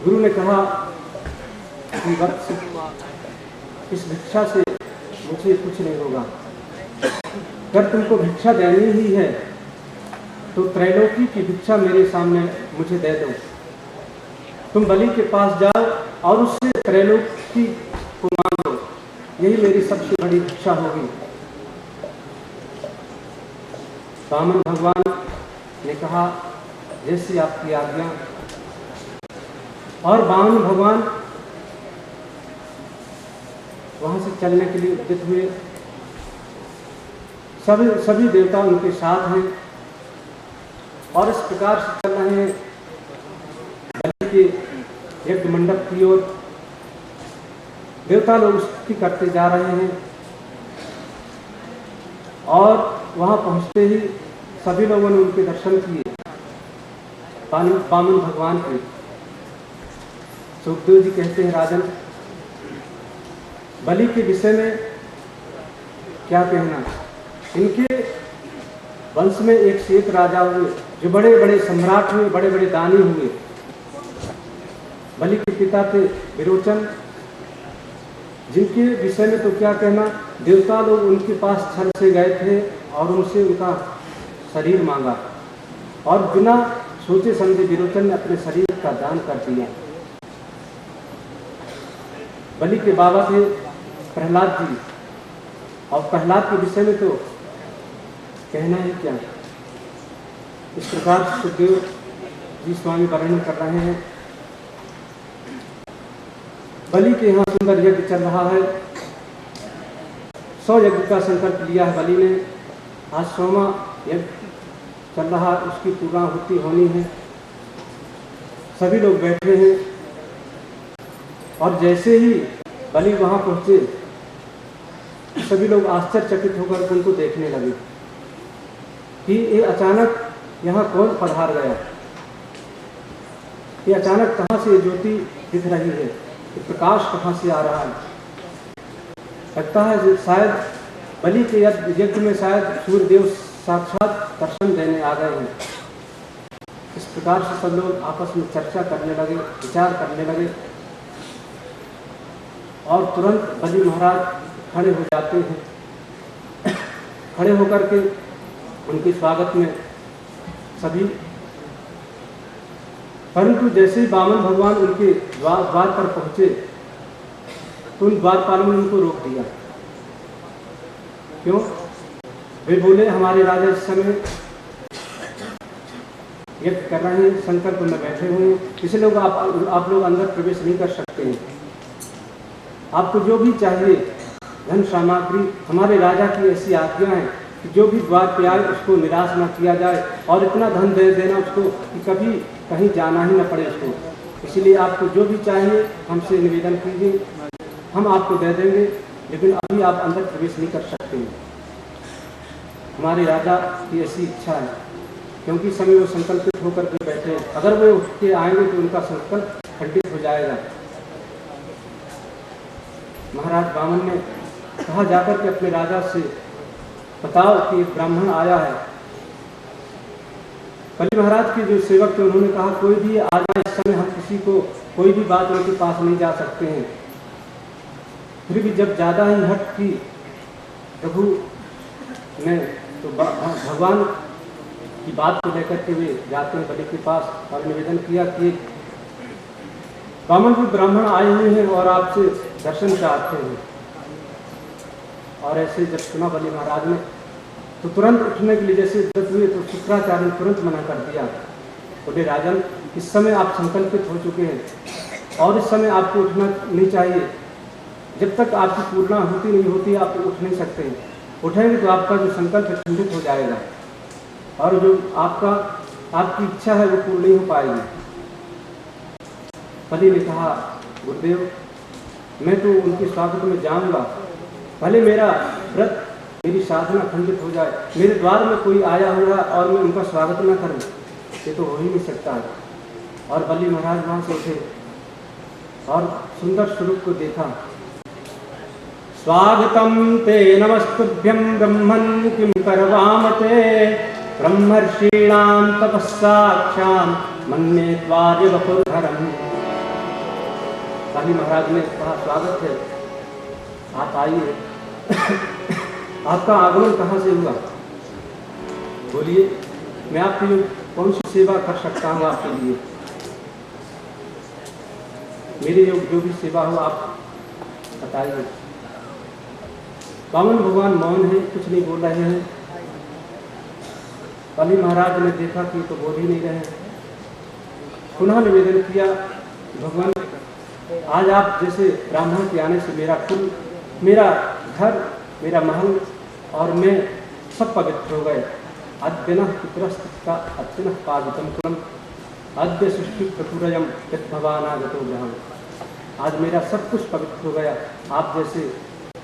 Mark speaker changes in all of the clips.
Speaker 1: गुरु ने कहा कि वत्स, इस भिक्षा से मुझे कुछ नहीं होगा। अगर तुमको भिक्षा देनी ही है तो त्रैलोकी की भिक्षा मेरे सामने मुझे दे दो। तुम बलि के पास जाओ और उससे त्रैलोकी को मांग लो, यही मेरी सबसे बड़ी भिक्षा होगी। वामन भगवान ने कहा जैसी आपकी आज्ञा। और वामन भगवान वहां से चलने के लिए उद्यत हुए। सभी देवता उनके साथ हैं और इस प्रकार से चल रहे हैं बलि के यज्ञ मंडप की ओर। देवता लोग स्तुति करते जा रहे हैं और वहां पहुंचते ही सभी लोगों ने उनके दर्शन किए, वामन भगवान के। सुखदेव जी कहते हैं, राजन, बलि के विषय में क्या कहना। इनके वंश में एक से एक राजा हुए जो बड़े बड़े सम्राट हुए, बड़े बड़े दानी हुए। बलि के पिता थे विरोचन, जिनके विषय में तो क्या कहना। देवता लोग उनके पास छल से गए थे और उनसे उनका शरीर मांगा और बिना सोचे समझे विरोचन ने अपने शरीर का दान कर दिया। बलि के बाबा थे प्रहलाद जी, और प्रहलाद के विषय में तो कहना है क्या। इस प्रकार सुखदेव जी स्वामी वर्णन कर रहे हैं। बलि के यहाँ सुंदर यज्ञ चल रहा है। 100 यज्ञ का संकल्प लिया है बलि ने। आज 100वां यज्ञ चल रहा, उसकी पूर्णाहुति होनी है। सभी लोग बैठे हैं और जैसे ही बलि वहां पहुंचे सभी लोग आश्चर्यचकित होकर उनको देखने लगे कि ये अचानक यहाँ कौन पधार गया। ये अचानक कहाँ से ज्योति दिख रही है, ये प्रकाश कहाँ से आ रहा है। लगता है शायद बलि के यज्ञ में शायद सूर्यदेव साक्षात दर्शन देने आ गए हैं। इस प्रकार से सब लोग आपस में चर्चा करने लगे, विचार करने लगे और तुरंत बलि महाराज खड़े हो जाते हैं। खड़े होकर के उनके स्वागत में सभी, परंतु जैसे ही वामन भगवान उनके द्वार पर पहुंचे तो उन द्वारपालों ने उनको रोक दिया। क्यों? वे बोले, हमारे राजा इस समय यज्ञ कर रहे हैं, संकल्प में बैठे हुए हैं, इसलिए लोग आप लोग अंदर प्रवेश नहीं कर सकते हैं। आपको जो भी चाहिए धन सामग्री, हमारे राजा की ऐसी आज्ञा है कि जो भी द्वार पे आए उसको निराश न किया जाए और इतना धन दे देना उसको कि कभी कहीं जाना ही न पड़े उसको। इसलिए आपको जो भी चाहिए हमसे निवेदन कीजिए, हम आपको दे देंगे, लेकिन अभी आप अंदर प्रवेश नहीं कर सकते हैं। हमारे राजा की ऐसी इच्छा है, क्योंकि इस समय वो संकल्पित होकर के बैठे हैं। अगर वो उठ के आएंगे तो उनका संकल्प खंडित हो जाएगा। महाराज वामन ने कहा, जाकर के अपने राजा से बताओ कि एक ब्राह्मण आया है। बलि महाराज के जो सेवक थे उन्होंने कहा, कोई भी आ जाए, इस समय हम किसी को कोई भी बात उनके पास नहीं जा सकते हैं। फिर भी जब ज़्यादा ही हट की प्रभु ने तो भगवान की बात को लेकर के वे जाते हैं बलि के पास और निवेदन किया कि वामन भी ब्राह्मण आए हुए हैं और आपसे दर्शन चाहते हैं। और ऐसे जब सुना बलि महाराज ने तो तुरंत उठने के लिए जैसे उद्यत हुए तो शुक्राचार्य ने तुरंत मना कर दिया। बोले, राजन, इस समय आप संकल्पित हो चुके हैं और इस समय आपको उठना नहीं चाहिए। जब तक आपकी पूर्णाहुति नहीं होती आप उठ नहीं सकते हैं। उठेंगे तो आपका जो संकल्प है खंडित हो जाएगा और जो आपकी इच्छा है वो पूर्ण नहीं हो पाएगी। बलि ने कहा, गुरुदेव, मैं तो उनके स्वागत में जाऊंगा, भले मेरा व्रत, मेरी साधना खंडित हो जाए, मेरे द्वार में कोई आया हुआ और मैं उनका स्वागत न करूं, ये तो हो ही नहीं सकता है। और बलि महाराज वहां से उठे और सुंदर स्वरूप को देखा। स्वागतम ते नमस्तुभ्यं ब्रह्मन् किं करवाम ते, ब्रह्मर्षीणां तपस्साक्षां मन्ये त्वार्य वपुर्धरम् बाली महाराज ने कहा स्वागत है, आप आइए। आपका आगमन कहाँ से हुआ? बोलिए, मैं आपकी कौन सी सेवा कर सकता हूँ आपके लिए? मेरी जो भी सेवा हो आप बताइए। बामन भगवान मौन है, कुछ नहीं बोल रहे हैं। बाली महाराज ने देखा कि तो बोल ही नहीं रहे। पुनः निवेदन किया, भगवान आज आप जैसे ब्राह्मण के आने से मेरा कुल, मेरा घर, मेरा महल और मैं सब पवित्र हो गए। अद्य पितरस्ता अत्यन पावितम कुलम अद्य सृष्टि प्रतुरयम भवानागतो ग्रहम। आज मेरा सब कुछ पवित्र हो गया आप जैसे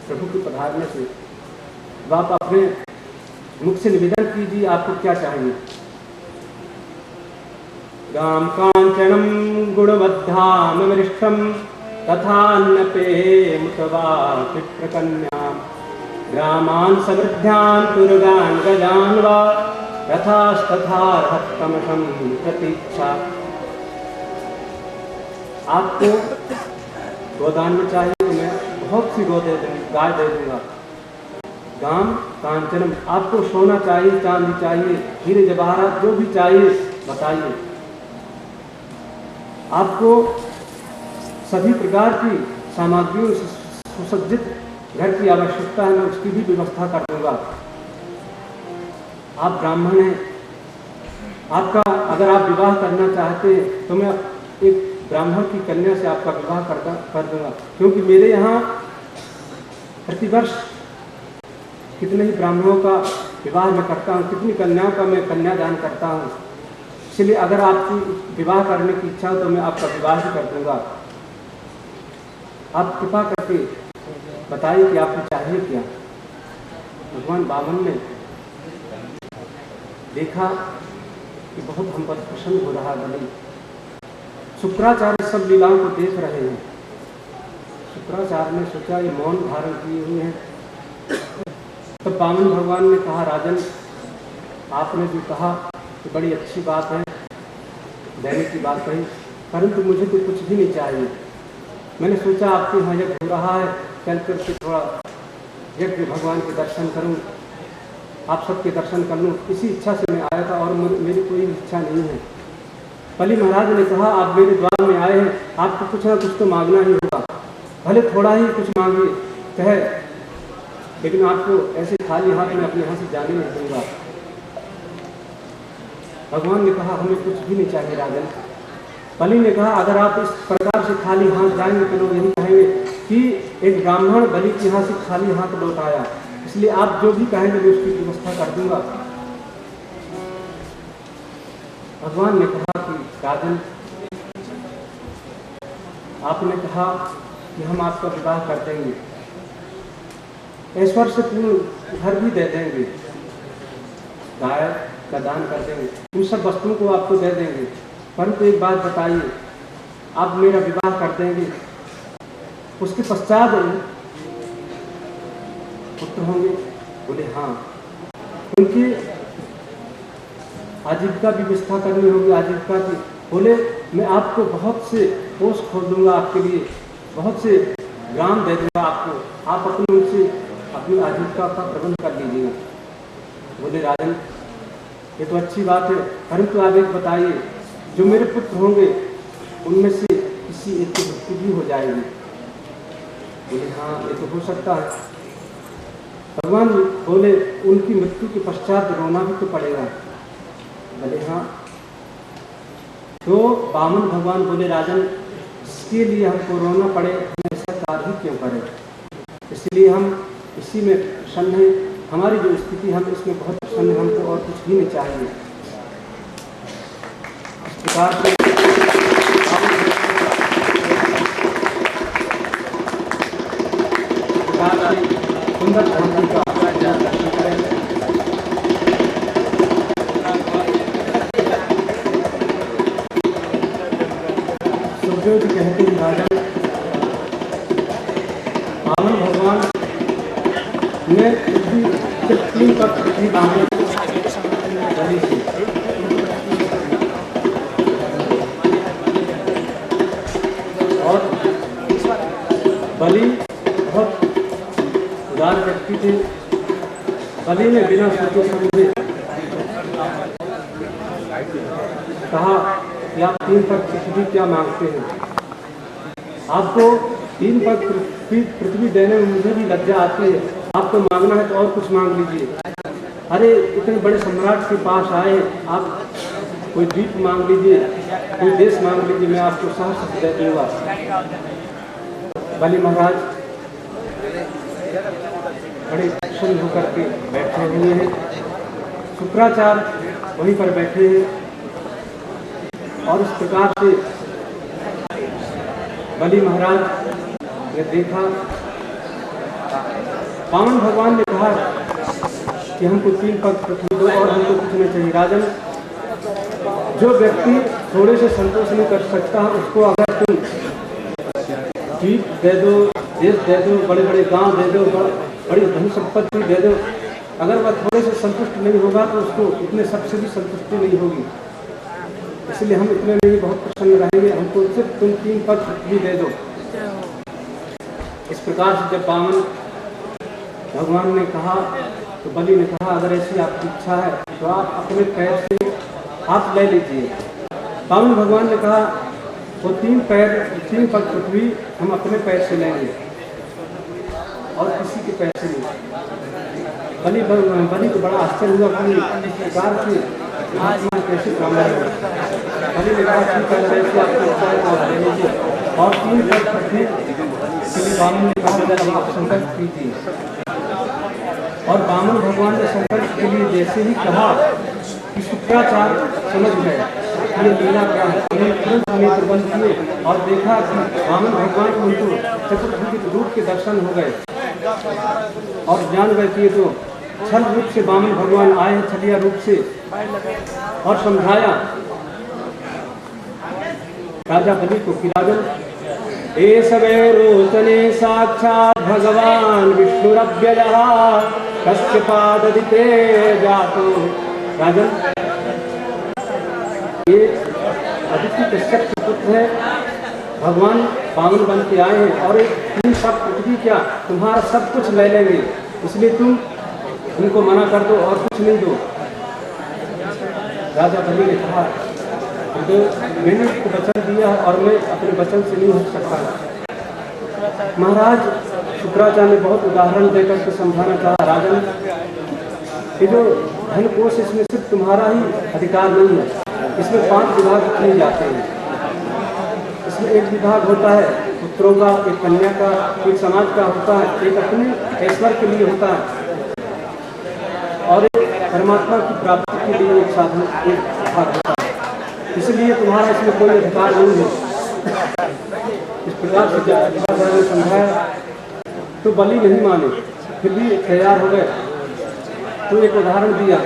Speaker 1: प्रभु के पधारने से। आप अपने मुख से निवेदन कीजिए, आपको क्या चाहिए? गाम कांचनम गुणवद्धाम वरिष्ठम तथान्नपे मुतवा विप्रकन्याम ग्रामान समृद्ध्यान तुर्गान गजान वा रथास्तथार्हत्तमसं प्रतीक्षा। आपको गोदान में चाहिए तो मैं बहुत सी गौ दे दूँगा, गाय दे दूँगा। गाम कांचनम, आपको सोना चाहिए, चांदी चाहिए, हीरे जवाहरात जो भी चाहिए बताइए। आपको सभी प्रकार की सामग्रियों से सुसज्जित घर की आवश्यकता है, मैं उसकी भी व्यवस्था कर दूंगा। आप ब्राह्मण हैं, आपका अगर आप विवाह करना चाहते हैं तो मैं एक ब्राह्मण की कन्या से आपका विवाह कर दूंगा, क्योंकि मेरे यहाँ प्रतिवर्ष कितने ही ब्राह्मणों का विवाह मैं करता हूँ, कितनी कन्याओं का मैं कन्यादान करता हूँ। इसलिए अगर आपकी विवाह करने की इच्छा हो तो मैं आपका विवाह ही कर दूंगा। आप कृपा करके बताइए कि आपको चाहिए क्या? भगवान बामन ने देखा कि बहुत हम पर प्रसन्न हो रहा है बलि। शुक्राचार्य सब लीलाओं को देख रहे हैं। शुक्राचार्य ने सोचा ये मौन धारण किए हुए हैं। तब बामन भगवान ने कहा, राजन आपने जो कहा तो बड़ी अच्छी बात है, देने की बात कही, परंतु मुझे तो कुछ भी नहीं चाहिए। मैंने सोचा आपके यहाँ यज्ञ हो रहा है, चल करके थोड़ा यज्ञ भगवान के दर्शन करूं, आप सबके दर्शन कर लूँ, इसी इच्छा से मैं आया था और मेरी कोई इच्छा नहीं है। बलि महाराज ने कहा, आप मेरे द्वार में आए हैं, आपको कुछ ना कुछ तो मांगना ही होगा, भले थोड़ा ही कुछ मांगिए कहे, लेकिन आपको ऐसे खाली हाथ में अपने यहाँ से जाने नहीं दूंगा। भगवान ने कहा, हमें कुछ भी नहीं चाहिए राजन। बलि ने कहा, अगर आप इस प्रकार से खाली हाथ जाएंगे तो लोग यही कहेंगे कि एक ब्राह्मण बलि के यहाँ से खाली हाथ लौट आया, इसलिए आप जो भी कहेंगे मैं उसकी व्यवस्था कर दूंगा। भगवान ने कहा कि राजन, आपने कहा कि हम आपका विवाह कर देंगे, ऐश्वर्य से पूर्ण घर भी दे देंगे, गाय का दान कर देंगे, उन सब वस्तुओं को आपको दे देंगे, परंतु एक बात बताइए, आप मेरा विवाह कर देंगे, उसके पश्चात पुत्र होंगे? बोले हाँ। उनकी आजीविका की व्यवस्था करनी होगी, आजीविका की। बोले मैं आपको बहुत से पोस्ट खोल दूंगा, आपके लिए बहुत से ग्राम दे दूंगा आपको, आप अपने उनसे अपनी आजीविका का प्रबंध कर लीजिएगा। बोले राजन ये तो अच्छी बात है, परंतु आप एक बताइए, जो मेरे पुत्र होंगे उनमें से किसी एक की मृत्यु भी हो जाएगी? बोले हाँ ये तो हो सकता है। भगवान बोले उनकी मृत्यु के पश्चात रोना भी तो पड़ेगा? बोले हाँ। तो बामन भगवान बोले, राजन इसके लिए हमको रोना पड़े, हम ऐसा कार्य ही क्यों करें? इसलिए हम इसी में प्रसन्न हैं, हमारी जो स्थिति हम इसमें बहुत प्रसन्न हैं, हमको और कुछ भी नहीं चाहिए। इस प्रकार से सुंदर धर्म का दर्शन करें। सुखदेव जी कहते हैं, राजा बामन भगवान ने पृथ्वी पर पृथ्वी बामन बलि से और बलि बहुत उदार व्यक्ति थे। बलि ने बिना सोचे समझे कहा कि आप 3 पग पृथ्वी क्या मांगते हैं? आपको 3 पग पृथ्वी देने में मुझे भी लज्जा आती है, आपको मांगना है तो और कुछ मांग लीजिए। अरे इतने बड़े सम्राट के पास आए, आप कोई द्वीप मांग लीजिए, कोई देश मांग लीजिए, मैं आपको सहर्ष दे दूंगा। बलि महाराज बड़े प्रसन्न होकर के बैठे हुए हैं। शुक्राचार्य वहीं पर बैठे हैं और इस प्रकार से बलि महाराज ने देखा। वामन भगवान ने कहा कि हमको 3 पग पृथ्वी दो और हमको कुछ नहीं चाहिए। राजन, जो व्यक्ति थोड़े से संतोष नहीं कर सकता है, उसको अगर तुम द्वीप दे दो, देश दे दो, बड़े बड़े गांव दे दो, बड़ी धन संपत्ति दे दो, अगर वह थोड़े से संतुष्ट नहीं होगा तो उसको इतने सबसे भी संतुष्टि नहीं होगी। इसलिए हम इतने में ही बहुत प्रसन्न रहेंगे, हमको सिर्फ तुम 3 पग पृथ्वी दे दो। इस प्रकार से जब वामन भगवान ने कहा तो बलि ने कहा, अगर ऐसी आपकी इच्छा है तो आप अपने पैर से हाथ ले लीजिए। वामन भगवान ने कहा वो 3 पग पृथ्वी हम अपने पैर से लेंगे और किसी के पैर से नहीं। बलि को बड़ा आश्चर्य हुआ कि इस प्रकार से महात्मा कैसे ब्राह्मण है। बलि ने कहा ठीक है, ऐसी आपकी इच्छा है तो आप ले लीजिए। और 3 पग पृथ्वी के लिए वामन ने कहा जब आप संकल्प कीजिए। और वामन भगवान ने संकल्प के लिए जैसे ही कहा कि शुक्राचार्य समझ गए ये लीला क्या है, उन्हें तुरंत नेत्र बंद किए और देखा कि वामन भगवान को उनको चतुर्भुज रूप के दर्शन हो गए और जान गए कि ये तो छल रूप से वामन भगवान आए हैं, छलिया रूप से। और समझाया राजा बलि को कि राजन, ए सवे रोचने साक्षात भगवान विष्णुरव्ययः कस्य पाददिते जातो। राजन, ये अदिति कश्यप के पुत्र है, भगवान वामन बन के आए हैं और एक 3 पग पृथ्वी क्या तुम्हारा सब कुछ ले लेंगे, इसलिए तुम उनको मना कर दो और कुछ नहीं दो। राजा बलि ने कहा तो मैंने उसको वचन दिया और मैं अपने वचन से नहीं हट सकता। महाराज शुक्राचार्य ने बहुत उदाहरण देकर के समझाना चाहा, राजन ये जो धन कोष इसमें सिर्फ तुम्हारा ही अधिकार नहीं है, इसमें 5 विभाग किए जाते हैं। इसमें एक विभाग होता है पुत्रों का, एक कन्या का, एक समाज का होता है, एक अपने ऐश्वर्य के लिए होता है और एक परमात्मा की प्राप्ति के लिए एक साधन एक विभाग होता है। इसलिए तुम्हारा इसमें कोई अधिकार नहीं है। इस प्रकार से जब ने समझाया तो बलि नहीं माने, फिर भी तैयार हो गए। तो एक उदाहरण दिया,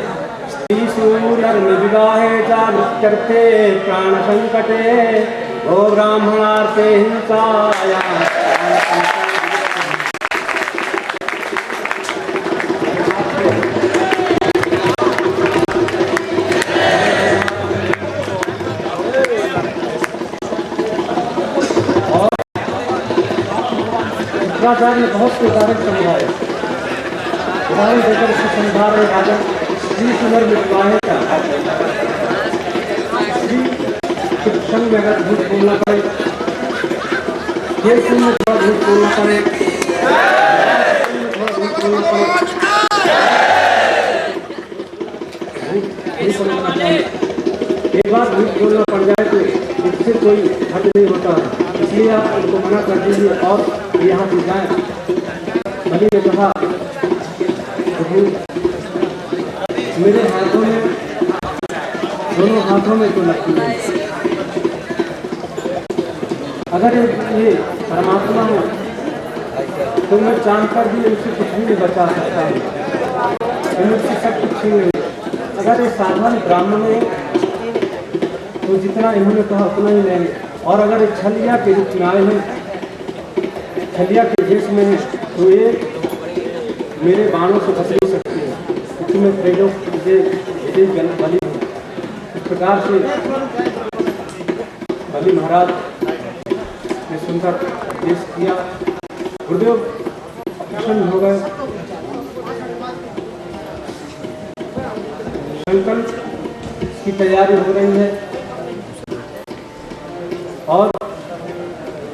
Speaker 1: स्त्री सूर्य विवाहे जागृत्यर्थे प्राण संकटे ओ ब्राह्मणार्थे हिंसाया। शुक्राचार्य ने बहुत से उदाहरण समझाए, उदाहरण देकर इसको समझा रहे राजा स्त्री सुंदर विवाह का स्त्री संग में अगर झूठ बोलना पड़े, ये संग में थोड़ा झूठ बोलना पड़े, एक बार झूठ बोलना पड़ जाए तो इससे कोई हद नहीं होता है, इसलिए आप उनको मना कर दीजिए और यहाँ से जाए। बलि ने कहा मेरे हाथों में, दोनों हाथों में तो लगती है, अगर ये परमात्मा हो तो मैं जानकर भी उनसे कुछ भी नहीं बचा सकता हूँ, मुझसे सब कुछ छीन लेंगे। अगर ये साधारण ब्राह्मण है तो जितना इन्होंने कहा उतना ही लेंगे, और अगर ये छलिया के रूप में आए हैं, छलिया के देश में है तो ये मेरे बाणों से बच नहीं सकते हैं, क्योंकि मैं प्रेजों बलि हूँ। इस प्रकार से बलि महाराज ने सुनकर उपदेश किया गुरुदेव प्रसन्न हो गए। संकल्प की तैयारी हो रही है और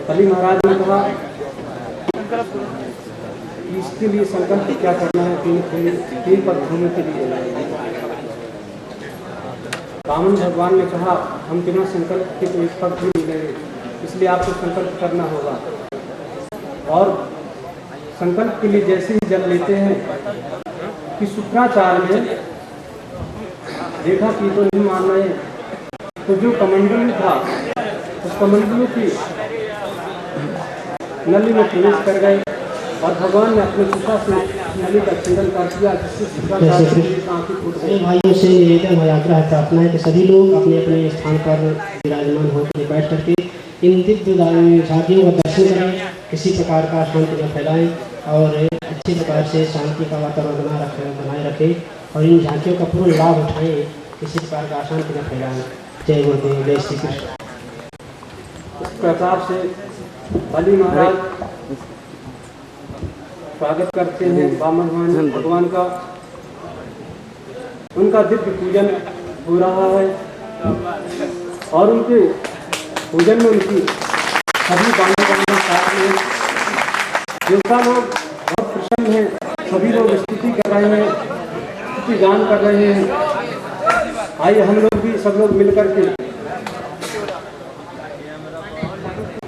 Speaker 1: बलि महाराज ने कहा कि इसके लिए संकल्प क्या करना है, तीन पद्धतियों के लिए। वामन भगवान ने कहा हम बिना संकल्प के तो एक पग भी मिलेंगे, इसलिए आपको संकल्प करना होगा। और संकल्प के लिए जैसे ही जल लेते हैं कि शुक्राचार्य ने देखा कि तो नहीं मान रहे, तो जो कमंडल था उस कमंडलों की नली में प्रवेश कर गए और भगवान ने अपने शिक्षा से नली का छेदन कर दिया, जिससे शुक्राचार्य की आंखें फूट गई।
Speaker 2: भाइयों से निवेदन है, आग्रह प्रार्थना है कि सभी लोग अपने अपने स्थान पर विराजमान होकर बैठ करके इन दिव्य झांकियों का दर्शन करें, किसी प्रकार का शांति न फैलाएं और अच्छी प्रकार से शांति का वातावरण बनाए रखें और इन झांकियों का पूर्ण लाभ उठाएं, किसी प्रकार का अशांति न फैलाएं। जय गुरुदेव, जय श्री कृष्ण।
Speaker 1: इस प्रकार से बलि महाराज स्वागत करते हैं वामन भगवान का। उनका दिव्य पूजन हो रहा है और उनके पूजन में उनकी सभी बाणों साथ में देवता लोग बहुत प्रसन्न हैं, सभी लोग स्तुति कर रहे हैं, स्तुति गान कर रहे हैं। आइए हम लोग भी सब लोग मिलकर के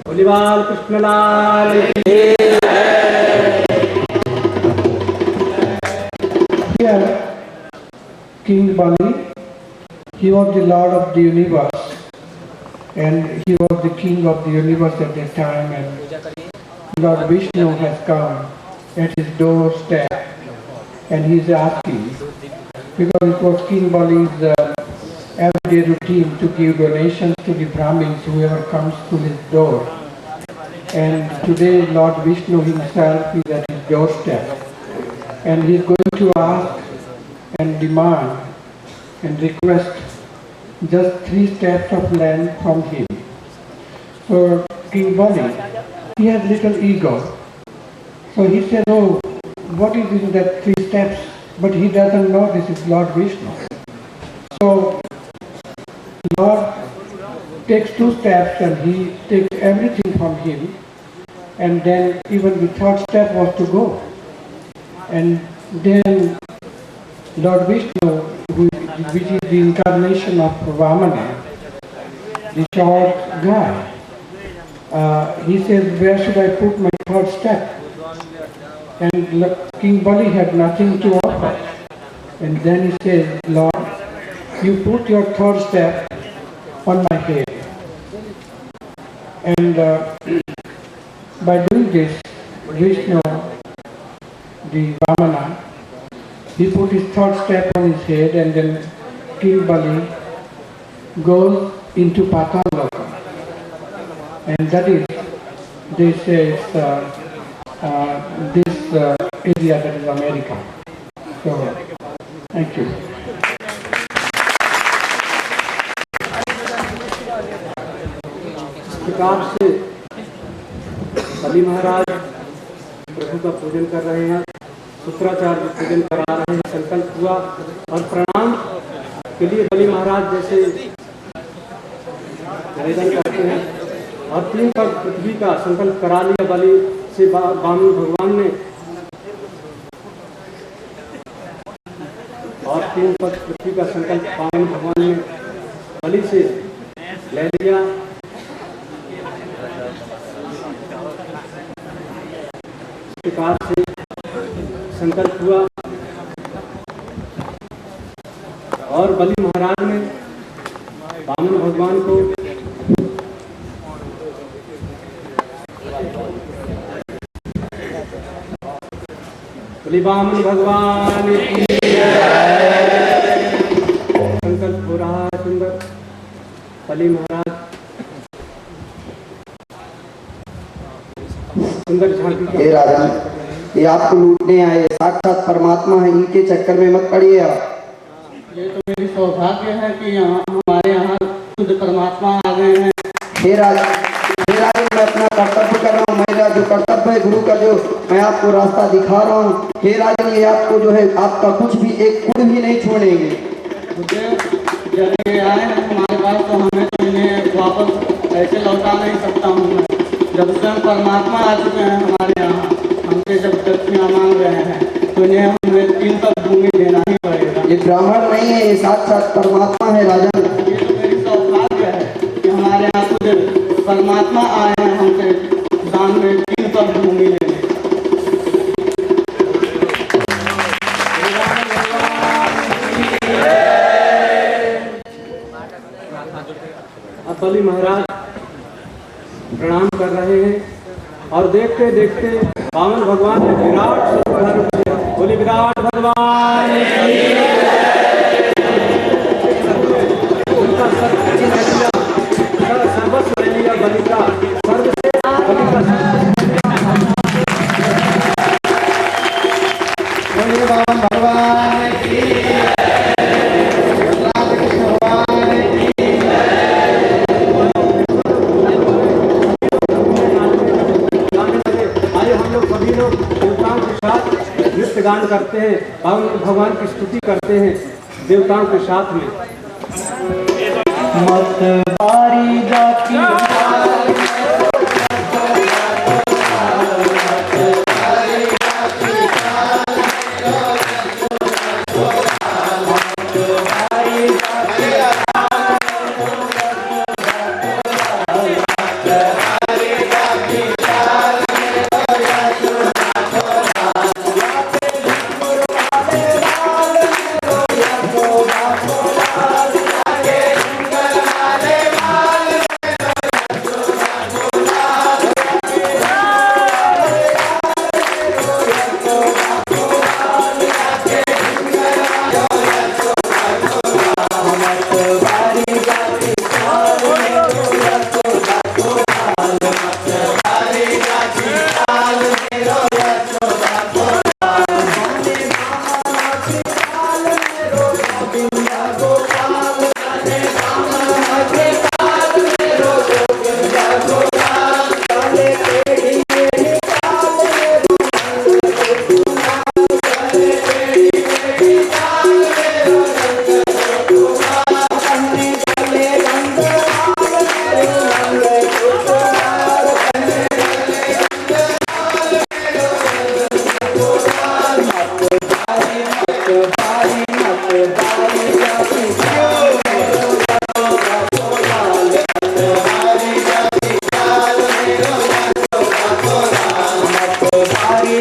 Speaker 1: बोलीवाल Krishnalal
Speaker 3: King Bali, he was the Lord of the universe and he was the king of the universe at that time, and Lord Vishnu has come at his doorstep and he is asking, because it was King Bali's everyday routine to give donations to the Brahmins whoever comes to his door, and today Lord Vishnu himself is at his doorstep and he is going to ask and demand and request just 3 steps of land from him. So King Bali, he has little ego. So he said, oh, what is in that 3 steps? But he doesn't know this is Lord Vishnu. So Lord takes 2 steps and he takes everything from him, and then even the 3rd step was to go. And then Lord Vishnu, which is the incarnation of Vamana, the short guy, he says, where should I put my 3rd step? And King Bali had nothing to offer. And then he says, Lord, you put your 3rd step on my head. And by doing this, Vishnu, the Vamana, he put his 3rd step on his head, and then King Bali goes into Pataloka. And that is, they say, this area that is America. So, thank you.
Speaker 1: इस प्रकार से बलि महाराज प्रभु का पूजन कर रहे हैं, शुक्राचार्य पूजन करा रहे हैं। संकल्प हुआ और प्रणाम के लिए बलि महाराज जैसे निवेदन करते हैं और 3 पग पृथ्वी का संकल्प करा लिया बलि से वामन भगवान ने, और 3 पग पृथ्वी का संकल्प वामन भगवान ने बलि से ले लिया। इस प्रकार से संकल्प हुआ और बलि महाराज ने वामन भगवान को बलि वामन भगवान की संकल्प हो रहा है सुंदर। बलि महाराज सुंदर झांकी का,
Speaker 4: हे राजन, ये आपको लूटने आए साक्षात परमात्मा है, इनके चक्कर में मत पड़िए आप।
Speaker 5: ये तो मेरी सौभाग्य है कि यहाँ हमारे यहाँ खुद परमात्मा आ गए हैं।
Speaker 4: हे राजन, मैं अपना कर्तव्य कर रहा हूँ। मेरा जो कर्तव्य है शुरू कर दो, मैं आपको रास्ता दिखा रहा हूँ। हे राजन, ये आपको जो है आपका कुछ भी एक कुड़ भी नहीं छोड़ेंगे।
Speaker 5: मुझे जब ये आए हैं हमारे पास तो हमें तो इन्हें वापस ऐसे लौटा नहीं सकता हूँ मैं। जब स्वयं परमात्मा आ चुके हैं हमारे यहाँ, हमसे जब दक्षिणा मांग रहे हैं तो इन्हें हमें 3 तक भूमि देना ही पड़ेगा।
Speaker 4: ये ब्राह्मण नहीं है, ये साक्षात परमात्मा है राजन।
Speaker 5: ये तो मेरी सौभाग्य है कि हमारे यहाँ खुद परमात्मा आए हैं हमसे दान में 3 तक भूमि लेने।
Speaker 1: अब बलि महाराज प्रणाम कर रहे हैं और देखते देखते वामन भगवान ने विराट स्वरूप धारण किया। बोले विराट भगवान उनका सर्वस्व ले लिया, बलि का सर्व से बलि का
Speaker 3: वामन भगवान की, रामकृष्ण भगवान की।
Speaker 1: आइए हम लोग सभी लोग देवताओं के साथ नृत्य गान करते हैं, भगवान की स्तुति करते हैं देवताओं के साथ में।
Speaker 3: मत बारी जाती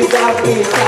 Speaker 4: जाती